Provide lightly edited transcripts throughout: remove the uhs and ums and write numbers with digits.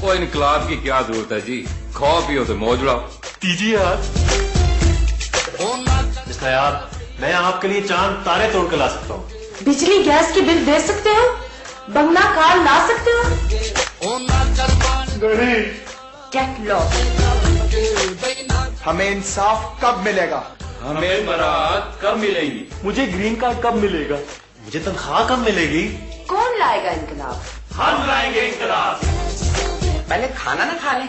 وہ انقلاب کی کیا ضرورت ہے جی، کھاؤ پیو تو موج اڑاؤ. دیجیے ہاتھ. نایاب میں آپ کے لیے چاند تارے توڑ کے لا سکتا ہوں. بجلی گیس کی بل دے سکتے ہو؟ بنگلہ کار لا سکتے ہو؟ Get last. ہمیں انصاف کب ملے گا؟ ہمیں برات کب ملے گی؟ مجھے گرین کارڈ کب ملے گا؟ مجھے تنخواہ کب ملے گی؟ کون لائے گا انقلاب؟ ہم لائیں گے انقلاب. پہلے کھانا نہ کھا لیں.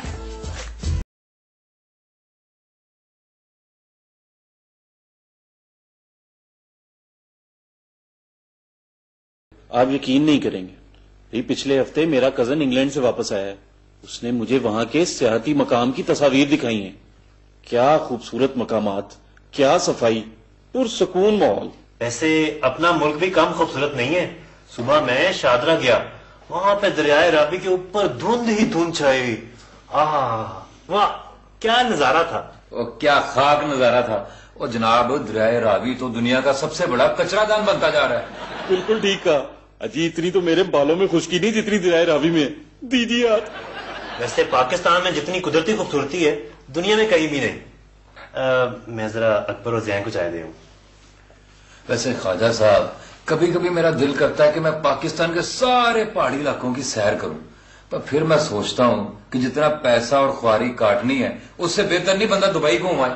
آپ یقین نہیں کریں گے، پچھلے ہفتے میرا کزن انگلینڈ سے واپس آیا ہے. اس نے مجھے وہاں کے سیاحتی مقام کی تصاویر دکھائی ہیں. کیا خوبصورت مقامات، کیا صفائی، پرسکون ماحول. ویسے اپنا ملک بھی کم خوبصورت نہیں ہے. صبح میں شادرہ گیا، وہاں پہ دریائے رابی کے اوپر دھند ہی دھند چھائی ہوئی. واہ کیا نظارہ تھا. کیا خاک نظارہ تھا. اور جناب دریائے راوی تو دنیا کا سب سے بڑا کچرا دان بنتا جا رہا ہے. بالکل ٹھیک کہا. اجی اتنی تو میرے بالوں میں خشکی نہیں جتنی دریائے راوی میں. دیجیے ہاتھ. ویسے پاکستان میں جتنی قدرتی خوبصورتی ہے دنیا میں کہیں بھی نہیں. میں ذرا اکبر اور زین کو چائے دے ہوں. ویسے خواجہ صاحب کبھی کبھی میرا دل کرتا ہے کہ میں پاکستان کے سارے پہاڑی علاقوں کی سیر کروں، پر پھر میں سوچتا ہوں کہ جتنا پیسہ اور خواری کاٹنی ہے اس سے بہتر نہیں بندہ دبئی کو آئے.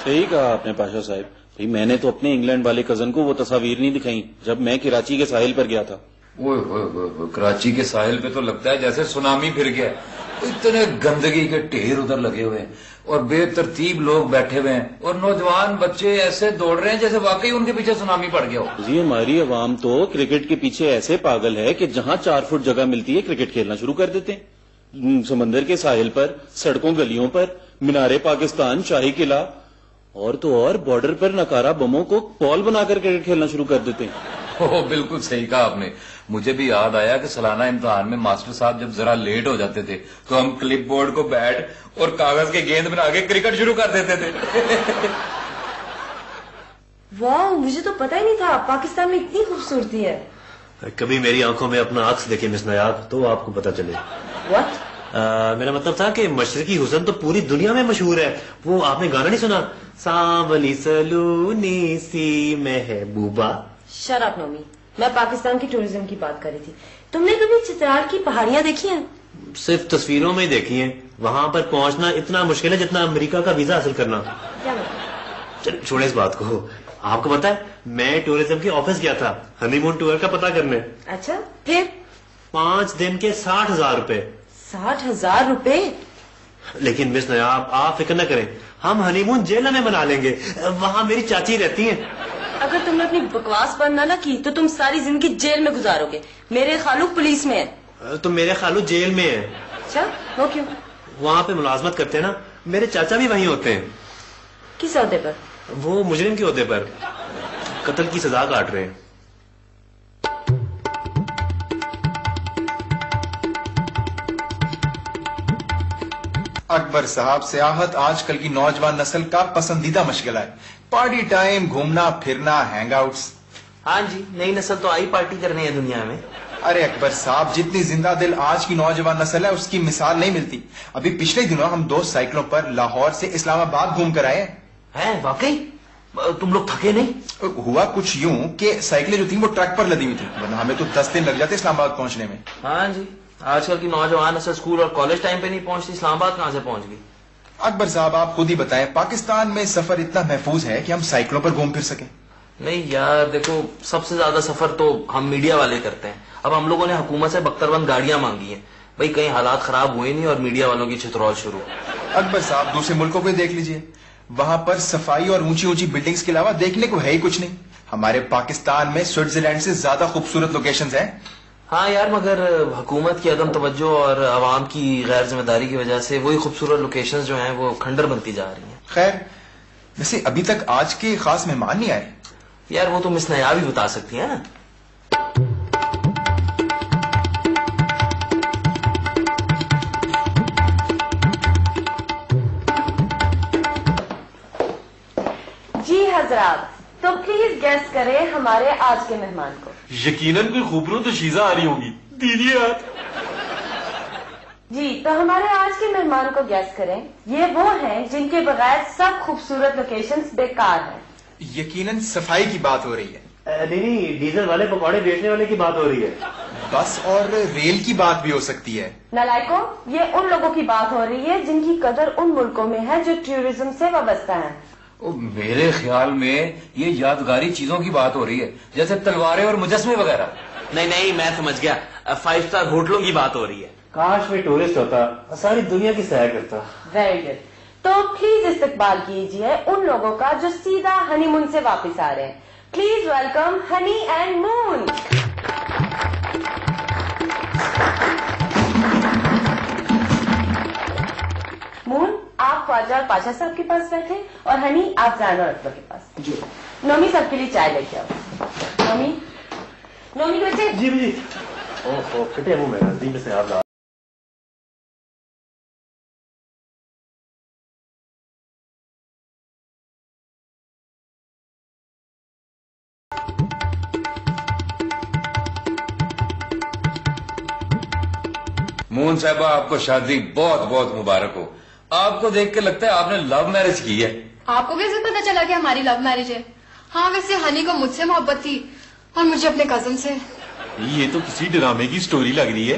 صحیح کہا آپ نے پاشا صاحب. میں نے تو اپنے انگلینڈ والے کزن کو وہ تصاویر نہیں دکھائی جب میں کراچی کے ساحل پر گیا تھا. کراچی کے ساحل پہ تو لگتا ہے جیسے سونامی پھر گیا. اتنے گندگی کے ڈھیر ادھر لگے ہوئے ہیں اور بے ترتیب لوگ بیٹھے ہوئے ہیں اور نوجوان بچے ایسے دوڑ رہے ہیں جیسے واقعی ان کے پیچھے سونامی پڑ گیا ہو. جی ہماری عوام تو کرکٹ کے پیچھے ایسے پاگل ہے کہ جہاں 4 فٹ جگہ ملتی ہے کرکٹ کھیلنا شروع کر دیتے ہیں. سمندر کے ساحل پر، سڑکوں گلیوں پر، مینار پاکستان، شاہی قلعہ اور تو اور بارڈر پر نکارا بموں کو پول بنا کر کرکٹ کھیلنا شروع کر دیتے ہیں. بالکل صحیح کہا آپ نے. مجھے بھی یاد آیا کہ سالانہ امتحان میں ماسٹر صاحب جب ذرا لیٹ ہو جاتے تھے تو ہم کلپ بورڈ کو بیٹ اور کاغذ کے گیند بنا کے کرکٹ شروع کر دیتے تھے. واہ، مجھے تو پتہ ہی نہیں تھا پاکستان میں اتنی خوبصورتی ہے. کبھی میری آنکھوں میں اپنا عکس دیکھے مس نایاب تو آپ کو پتا چلے. واٹ؟ میرا مطلب تھا کہ مشرقی حسن تو پوری دنیا میں مشہور ہے. وہ آپ نے گانا نہیں سنا، سانولی سلونی سی محبوبہ؟ شٹ اپ نومی، میں پاکستان کی ٹورزم کی بات کر رہی تھی. تم نے کبھی چترال کی پہاڑیاں دیکھی ہیں؟ صرف تصویروں میں ہی دیکھی ہیں. وہاں پر پہنچنا اتنا مشکل ہے جتنا امریکہ کا ویزا حاصل کرنا. کیا مطلب؟ چل چھوڑے اس بات کو. آپ کو پتا ہے میں ٹورزم کے آفس گیا تھا ہنی مون ٹور کا پتا کرنے. اچھا، پھر؟ 5 دن کے 60,000 روپے. 60,000 روپے؟ لیکن مس نایاب آپ فکر نہ کریں، ہم ہنی مون جیل میں منا لیں گے. وہاں میری چاچی رہتی ہیں. اگر تم نے اپنی بکواس بند نہ کی تو تم ساری زندگی جیل میں گزارو گے. میرے خالو پولیس میں ہے. تو میرے خالو جیل میں ہیں. اچھا، وہ کیوں؟ وہاں پہ ملازمت کرتے ہیں نا. میرے چاچا بھی وہیں ہوتے ہیں. کس عہدے پر؟ وہ مجرم کے عہدے پر قتل کی سزا کاٹ رہے ہیں. اکبر صاحب، سیاحت آج کل کی نوجوان نسل کا پسندیدہ مشغلہ ہے. پارٹی ٹائم، گھومنا پھرنا، ہینگ آؤٹس. ہاں جی، نئی نسل تو آئی پارٹی کرنی ہے دنیا میں. ارے اکبر صاحب، جتنی زندہ دل آج کی نوجوان نسل ہے اس کی مثال نہیں ملتی. ابھی پچھلے دنوں ہم 2 سائیکلوں پر لاہور سے اسلام آباد گھوم کر آئے ہیں. واقعی تم لوگ تھکے نہیں؟ ہوا کچھ یوں کہ سائیکلیں جو تھیں وہ ٹرک پر لدی ہوئی تھیں، ورنہ ہمیں تو 10 دن لگ جاتے اسلام آباد پہنچنے میں. ہاں جی، آج کل کی نوجوان نسل اسکول اور کالج ٹائم پہ نہیں پہنچتی، اسلام آباد کہاں سے پہنچ گئی؟ اکبر صاحب آپ خود ہی بتائیں، پاکستان میں سفر اتنا محفوظ ہے کہ ہم سائیکلوں پر گھوم پھر سکیں؟ نہیں یار، دیکھو سب سے زیادہ سفر تو ہم میڈیا والے کرتے ہیں. اب ہم لوگوں نے حکومت سے بختربند گاڑیاں مانگی ہیں. بھائی کہیں حالات خراب ہوئے نہیں اور میڈیا والوں کی چھترول شروع. اکبر صاحب دوسرے ملکوں کو دیکھ لیجئے، وہاں پر صفائی اور اونچی اونچی بلڈنگز کے علاوہ دیکھنے کو ہے ہی کچھ نہیں. ہمارے پاکستان میں سوئٹزرلینڈ سے زیادہ خوبصورت لوکیشنز ہیں. ہاں یار، مگر حکومت کی عدم توجہ اور عوام کی غیر ذمہ داری کی وجہ سے وہی خوبصورت لوکیشنز جو ہیں وہ کھنڈر بنتی جا رہی ہیں. خیر، ویسے ابھی تک آج کے خاص مہمان نہیں آئے. یار وہ تو مس نایاب ہی بتا سکتی ہیں نا. جی حضرات، تو پلیز گیس کریں ہمارے آج کے مہمان کو. یقیناً کوئی خوبرو تو شیزہ آ رہی ہوگی. دیجیے ہاتھ. جی تو ہمارے آج کے مہمان کو گیس کریں، یہ وہ ہیں جن کے بغیر سب خوبصورت لوکیشنز بیکار ہیں۔ یقیناً صفائی کی بات ہو رہی ہے۔ نہیں، ڈیزل والے پکوڑے بیچنے والے کی بات ہو رہی ہے۔ بس اور ریل کی بات بھی ہو سکتی ہے۔ نالائکو، یہ ان لوگوں کی بات ہو رہی ہے جن کی قدر ان ملکوں میں ہے جو ٹورزم سے وابستہ ہیں۔ میرے خیال میں یہ یادگاری چیزوں کی بات ہو رہی ہے، جیسے تلواریں اور مجسمے وغیرہ۔ نہیں میں سمجھ گیا، 5 اسٹار ہوٹلوں کی بات ہو رہی ہے۔ کاش میں ٹورسٹ ہوتا، ساری دنیا کی سیر کرتا۔ ویری گڈ، تو پلیز استقبال کیجئے ان لوگوں کا جو سیدھا ہنی مون سے واپس آ رہے ہیں۔ Please welcome honey and moon. Moon, آپ خواجہ اور پاشا صاحب کے پاس بیٹھے اور ہنی آپ زین اور اکبر کے پاس۔ جی نومی سب کے لیے چائے لے کے آؤ۔ نومی کے بچے۔ جی اوہ پھٹے منہ میرا، دن میں سے آپ لا۔ مون صاحبہ، آپ کو شادی بہت بہت مبارک ہو۔ آپ کو دیکھ کے لگتا ہے آپ نے لو میرج کی ہے۔ آپ کو کیسے پتا چلا کہ ہماری لو میرج ہے؟ ہاں ویسے ہنی کو مجھ سے محبت تھی اور مجھے اپنے کزن سے۔ یہ تو کسی ڈرامے کی سٹوری لگ رہی ہے۔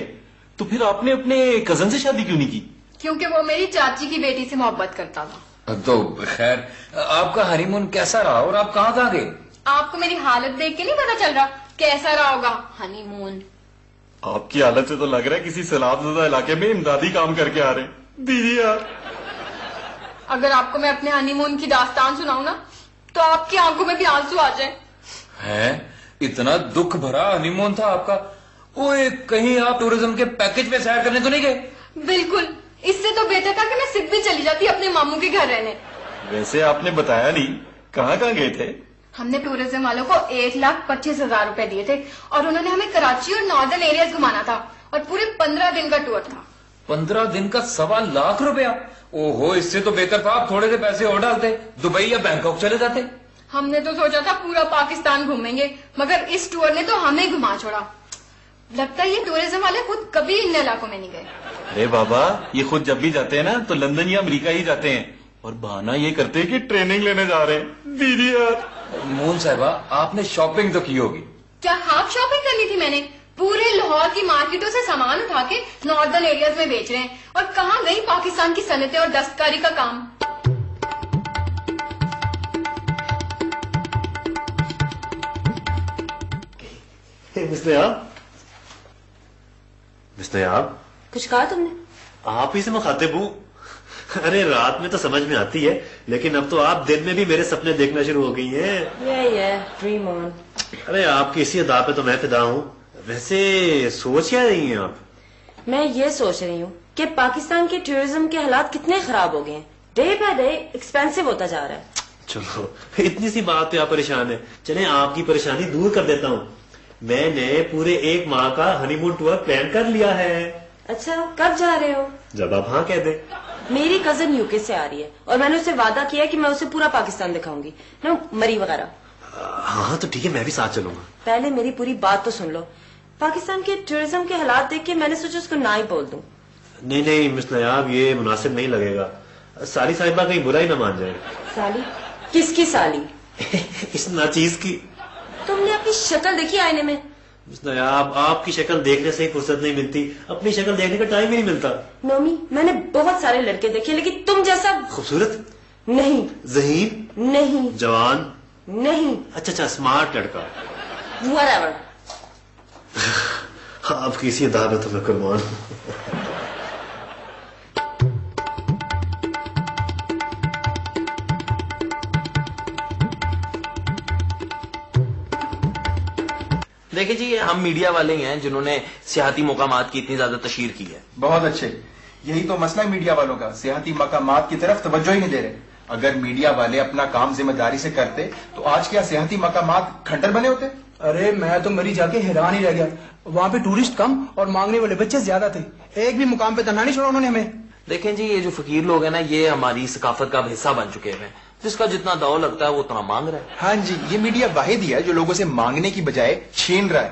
تو پھر آپ نے اپنے کزن سے شادی کیوں نہیں کی؟ کیونکہ وہ میری چاچی کی بیٹی سے محبت کرتا تھا۔ تو خیر، آپ کا ہنی مون کیسا رہا اور آپ کہاں گئے؟ آپ کو میری حالت دیکھ کے نہیں پتا چل رہا کیسا رہا ہوگا ہنی مون؟ آپ کی حالت سے تو لگ رہا ہے کسی سیلاب زدہ علاقے میں امدادی کام کر کے آ رہے ہیں۔ دیدی یار، اگر آپ کو میں اپنے ہنی مون کی داستان سناؤں نا تو آپ کی آنکھوں میں بھی آنسو آ جائیں۔ ہے اتنا دکھ بھرا ہنی مون تھا آپ کا؟ اوے، کہیں آپ ٹورزم کے پیکج پہ سیر کرنے تو نہیں گئے؟ بالکل، اس سے تو بہتر تھا کہ میں سکھ بھی چلی جاتی اپنے ماموں کے گھر رہنے۔ ویسے آپ نے بتایا نہیں، کہاں گئے تھے؟ ہم نے ٹورزم والوں کو 1,25,000 روپے دیے تھے اور انہوں نے ہمیں کراچی اور ناردرن ایریاز گھمانا تھا اور پورے 15 دن کا ٹور تھا۔ 15 دن کا 1.25 لاکھ روپیہ؟ او ہو، اس سے تو بہتر تھا آپ تھوڑے سے پیسے اور ڈالتے، دبئی یا بینکاک چلے جاتے۔ ہم نے تو سوچا تھا پورا پاکستان گھومیں گے، مگر اس ٹور نے تو ہمیں گھما چھوڑا۔ لگتا ہے یہ ٹورزم والے خود کبھی ان علاقوں میں نہیں گئے۔ ارے بابا، یہ خود جب بھی جاتے ہیں نا تو لندن یا امریکہ ہی جاتے ہیں، اور بہانہ یہ کرتے ہیں کہ ٹریننگ لینے جا رہے ہیں۔ دیدی یار، مون صاحبہ، آپ نے شاپنگ تو کی ہوگی؟ کیا ہاف شاپنگ کرنی تھی میں نے؟ پورے لاہور کی مارکیٹوں سے سامان اٹھا کے ناردرن ایریاز میں بیچ رہے ہیں، اور کہاں گئی پاکستان کی صنعتیں اور دستکاری کا کام؟ مستیاب، کچھ کہا تم نے؟ آپ ہی سے مخاطب ہوں۔ ارے رات میں تو سمجھ میں آتی ہے، لیکن اب تو آپ دن میں بھی میرے سپنے دیکھنا شروع ہو گئی ہیں۔ یہی ہے ڈریم آن۔ ارے آپ کی اسی ادا پہ تو میں فدا ہوں۔ ویسے سوچ کیا رہی ہیں آپ؟ میں یہ سوچ رہی ہوں کہ پاکستان کے ٹورزم کے حالات کتنے خراب ہو گئے ہیں، ڈے بائی ڈے ایکسپینسو ہوتا جا رہا ہے۔ چلو، اتنی سی بات پہ آپ پریشان ہیں، چلیں آپ کی پریشانی دور کر دیتا ہوں۔ میں نے پورے 1 ماہ کا ہنی مون ٹور پلان کر لیا ہے۔ اچھا، کب جا رہے ہو؟ جب آپ ہاں کہہ دیں۔ میری کزن یوکے سے آ رہی ہے اور میں نے اسے وعدہ کیا کہ میں اسے پورا پاکستان دکھاؤں گی، نا مری وغیرہ۔ ہاں تو ٹھیک ہے، میں بھی ساتھ چلوں گا۔ پہلے میری پوری بات تو سن لو۔ پاکستان کے ٹورزم کے حالات دیکھ کے میں نے سوچا اس کو نہ ہی بول دوں۔ نہیں مس نیاب، یہ مناسب نہیں لگے گا۔ سالی صاحبہ کہیں برا ہی نہ مان جائے۔ سالی؟ کس کی سالی؟ اس ناچیز کی۔ تم نے اپنی شکل دیکھی آئینے میں؟ مس نیاب، آپ کی شکل دیکھنے سے ہی فرصت نہیں ملتی، اپنی شکل دیکھنے کا ٹائم ہی نہیں ملتا۔ نومی، میں نے بہت سارے لڑکے دیکھے لیکن تم جیسا خوبصورت نہیں، ذہین نہیں، جوان نہیں، اچھا اسمارٹ لڑکا، whatever۔ آپ کی اسی ادا میں تو میں قربان ہوں۔ دیکھیں جی، ہم میڈیا والے ہی ہیں جنہوں نے سیاحتی مقامات کی اتنی زیادہ تشہیر کی ہے۔ بہت اچھے، یہی تو مسئلہ ہے میڈیا والوں کا، سیاحتی مقامات کی طرف توجہ ہی نہیں دے رہے۔ اگر میڈیا والے اپنا کام ذمہ داری سے کرتے تو آج کیا سیاحتی مقامات کھنڈر بنے ہوتے؟ ارے میں تو مری جا کے حیران ہی رہ گیا، وہاں پہ ٹورسٹ کم اور مانگنے والے بچے زیادہ تھے، ایک بھی مقام پہ تنہا نہیں چھوڑا انہوں نے ہمیں۔ دیکھیں جی، یہ جو فقیر لوگ ہیں نا، یہ ہماری ثقافت کا اب حصہ بن چکے ہیں، جس کا جتنا داؤ لگتا ہے وہ اتنا مانگ رہا ہے۔ ہاں جی، یہ میڈیا واحد ہی ہے جو لوگوں سے مانگنے کی بجائے چھین رہا ہے۔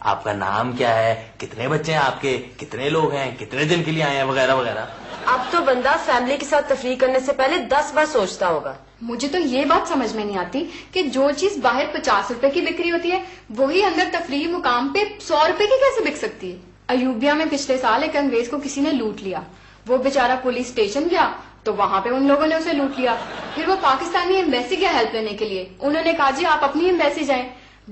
آپ کا نام کیا ہے، کتنے بچے ہیں آپ کے، کتنے لوگ ہیں، کتنے دن کے لیے آئے ہیں، وغیرہ وغیرہ. اب تو بندہ فیملی کے ساتھ تفریح کرنے سے پہلے 10 بار سوچتا ہوگا. مجھے تو یہ بات سمجھ میں نہیں آتی کہ جو چیز باہر 50 روپے کی بکری ہوتی ہے وہی اندر تفریح مقام پہ 100 روپے کی کیسے بک سکتی ہے. ایوبیہ میں پچھلے سال ایک انگریز کو کسی نے لوٹ لیا. وہ بیچارہ پولیس اسٹیشن گیا تو وہاں پہ ان لوگوں نے اسے لوٹ لیا. پھر وہ پاکستانی ایمبیسی گیا ہیلپ لینے کے لیے. انہوں نے کہا جی آپ اپنی ایمبیسی جائیں.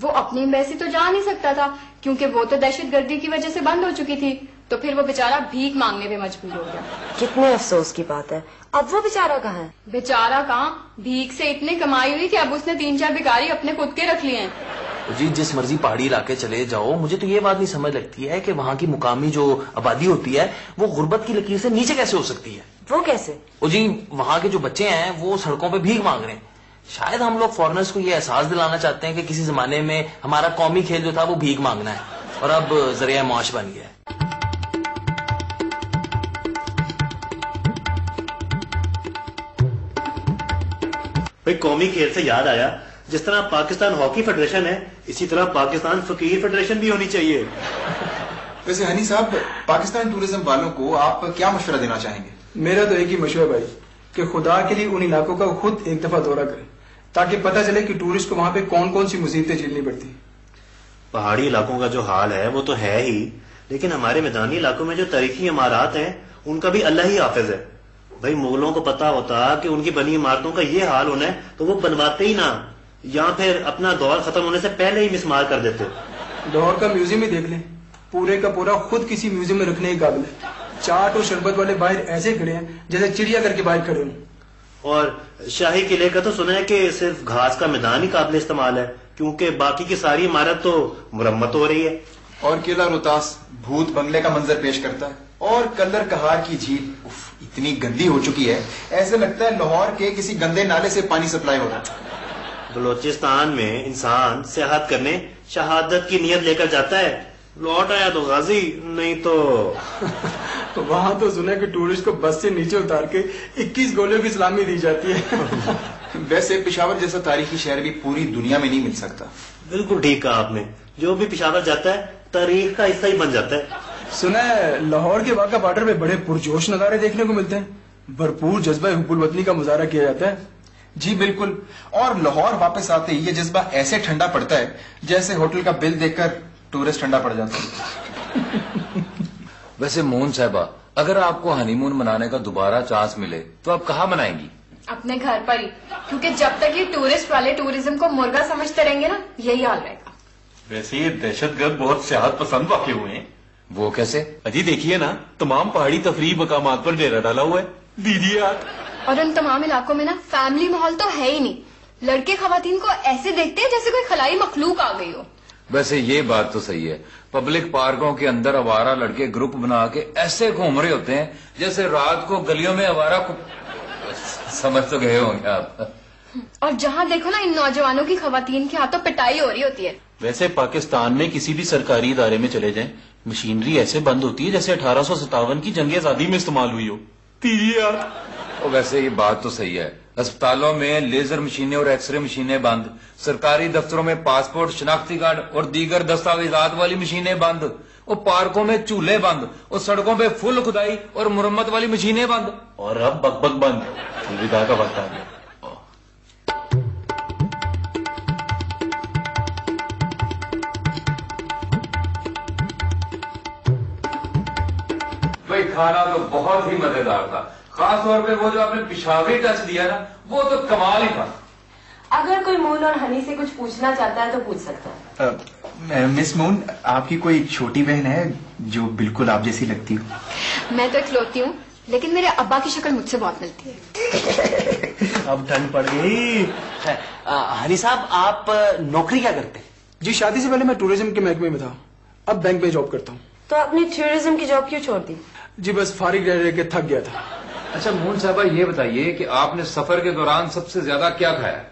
وہ اپنی ایمبیسی تو جا نہیں سکتا تھا کیونکہ وہ تو دہشت گردی کی وجہ سے بند ہو چکی تھی. تو پھر وہ بیچارہ بھیک مانگنے پہ مجبور ہو گیا. کتنے افسوس کی بات ہے. اب وہ بیچارہ کہاں ہے؟ بیچارہ کہاں، بھیک سے اتنی کمائی ہوئی کہ اب اس نے 3-4 بھکاری اپنے خود کے رکھ لیے ہیں. جی جس مرضی پہاڑی علاقے چلے جاؤ، مجھے تو یہ بات نہیں سمجھ لگتی ہے کہ وہاں کی مقامی جو آبادی ہوتی ہے وہ غربت کی لکیر سے نیچے کیسے ہو سکتی ہے. وہ کیسے؟ جی وہاں کے جو بچے ہیں وہ سڑکوں پہ بھیک مانگ رہے ہیں. شاید ہم لوگ فورنرز کو یہ احساس دلانا چاہتے ہیں کہ کسی زمانے میں ہمارا قومی کھیل جو تھا وہ بھیک مانگنا ہے اور اب ذریعہ معاش بن گیا ہے. بھائی قومی کھیل سے یاد آیا، جس طرح پاکستان ہاکی فیڈریشن ہے اسی طرح پاکستان فقیر فیڈریشن بھی ہونی چاہیے. ویسے ہنی صاحب، پاکستان ٹورزم والوں کو آپ کیا مشورہ دینا چاہیں گے؟ میرا تو ایک ہی مشورہ بھائی کہ خدا کے لیے ان علاقوں کا خود ایک دفعہ دورہ کریں تاکہ پتہ چلے کہ ٹورسٹ کو وہاں پہ کون کون سی مصیبتیں جھیلنی پڑتی ہیں. پہاڑی علاقوں کا جو حال ہے وہ تو ہے ہی، لیکن ہمارے میدانی علاقوں میں جو تاریخی عمارات ہیں ان کا بھی اللہ ہی حافظ ہے. بھائی مغلوں کو پتا ہوتا کہ ان کی بنی عمارتوں کا یہ حال ہونا ہے تو وہ بنواتے ہی نہ، یا پھر اپنا دور ختم ہونے سے پہلے ہی مسمار کر دیتے. لاہور کا میوزیم ہی دیکھ لیں، پورے کا پورا خود کسی میوزیم میں رکھنے کے قابل ہے. چاٹ اور شربت والے باہر ایسے کھڑے ہیں جیسے چڑیا کر کے باہر کھڑے ہوں. اور شاہی قلعے کا تو سنا ہے کہ صرف گھاس کا میدان ہی قابل استعمال ہے کیونکہ باقی کی ساری عمارت تو مرمت ہو رہی ہے. اور قلعہ روہتاس بھوت بنگلے کا منظر پیش کرتا ہے. اور کلر کہار کی جھیل اتنی گندی ہو چکی ہے ایسے لگتا ہے لاہور کے کسی گندے نالے سے پانی سپلائی ہو رہا ہے. بلوچستان میں انسان سیاحت کرنے شہادت کی نیت لے کر جاتا ہے، لوٹ آیا تو غازی، نہیں تو وہاں تو سنا کہ ٹورسٹ کو بس سے نیچے اتار کے 21 گولیوں کی سلامی دی جاتی ہے. ویسے پشاور جیسا تاریخی شہر بھی پوری دنیا میں نہیں مل سکتا. بالکل ٹھیک کہا آپ نے، جو بھی پشاور جاتا ہے تاریخ کا حصہ ہی بن جاتا ہے. سنا ہے لاہور کے واقعہ باڈر میں بڑے پرجوش نظارے دیکھنے کو ملتے ہیں، بھرپور جذبہ حب الوطنی کا مظاہرہ کیا جاتا ہے. جی بالکل، اور لاہور واپس آتے ہی یہ جذبہ ایسے ٹھنڈا پڑتا ہے جیسے ہوٹل کا بل دیکھ کر ٹورسٹ ٹھنڈا پڑ جاتا ہے. ویسے مون صاحبہ، اگر آپ کو ہنی مون منانے کا دوبارہ چانس ملے تو آپ کہاں منائیں گی؟ اپنے گھر پر ہی، کیونکہ جب تک یہ ٹورسٹ والے ٹورزم کو مرغا سمجھتے رہیں گے نا یہی حال رہے گا. ویسے یہ دہشت گرد بہت سیاحت پسند واقع ہوئے ہیں. وہ کیسے؟ اجی دیکھیے نا، تمام پہاڑی تفریح مقامات پر ڈیرا ڈالا ہوا ہے. دیدی یار، اور ان تمام علاقوں میں نا فیملی ماحول تو ہے ہی نہیں. لڑکے خواتین کو ایسے دیکھتے ہیں جیسے کوئی خلائی مخلوق آ گئی ہو. ویسے یہ بات تو صحیح ہے، پبلک پارکوں کے اندر آوارہ لڑکے گروپ بنا کے ایسے گھوم رہے ہوتے ہیں جیسے رات کو گلیوں میں آوارہ سمجھ تو گئے ہوں گے آپ. اور جہاں دیکھو نا ان نوجوانوں کی خواتین کے ہاتھوں پٹائی ہو رہی ہوتی ہے. ویسے پاکستان میں کسی بھی سرکاری ادارے میں چلے جائیں، مشینری ایسے بند ہوتی ہے جیسے 1857 کی جنگ آزادی میں استعمال ہوئی ہو. دیدی یار، ویسے یہ بات تو صحیح ہے، اسپتالوں میں لیزر مشینیں اور ایکس رے مشینیں بند، سرکاری دفتروں میں پاسپورٹ، شناختی کارڈ اور دیگر دستاویزات والی مشینیں بند، اور پارکوں میں چولہے بند، اور سڑکوں پہ فل کھدائی اور مرمت والی مشینیں بند. اور اب بک بک بند. الوداع کا وقت آ گیا. بھائی کھانا تو بہت ہی مزیدار تھا، خاص طور پہ وہ جو آپ نے پشاوری ٹچ دیا نا وہ تو کمال ہی تھا. اگر کوئی مون اور ہنی سے کچھ پوچھنا چاہتا ہے تو پوچھ سکتا ہے. مس مون، آپ کی کوئی چھوٹی بہن ہے جو بالکل آپ جیسی لگتی ہو؟ میں تو اکلوتی ہوں لیکن میرے ابا کی شکل مجھ سے بہت ملتی ہے. اب ٹھنڈ پڑ گئی. ہنی صاحب آپ نوکری کیا کرتے ہیں؟ جی شادی سے پہلے میں ٹورزم کے محکمے میں تھا، اب بینک میں جاب کرتا ہوں. تو اپنی ٹورزم کی جاب کیوں چھوڑ دی؟ جی بس فارغ رہ کے تھک گیا تھا. اچھا مون صاحبہ یہ بتائیے کہ آپ نے سفر کے دوران سب سے زیادہ کیا کھایا؟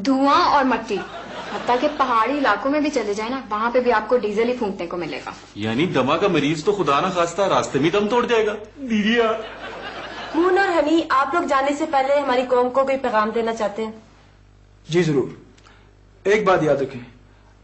دھواں اور مٹی. حتیٰ کہ پہاڑی علاقوں میں بھی چلے جائیں نا وہاں پہ بھی آپ کو ڈیزل ہی پھونکنے کو ملے گا. یعنی دما کا مریض تو خدا نہ خواستہ راستے میں دم توڑ جائے گا. دیدی یار، مون اور ہنی، آپ لوگ جانے سے پہلے ہماری قوم کو کوئی پیغام دینا چاہتے ہیں؟ جی ضرور. ایک بات یاد رکھیں،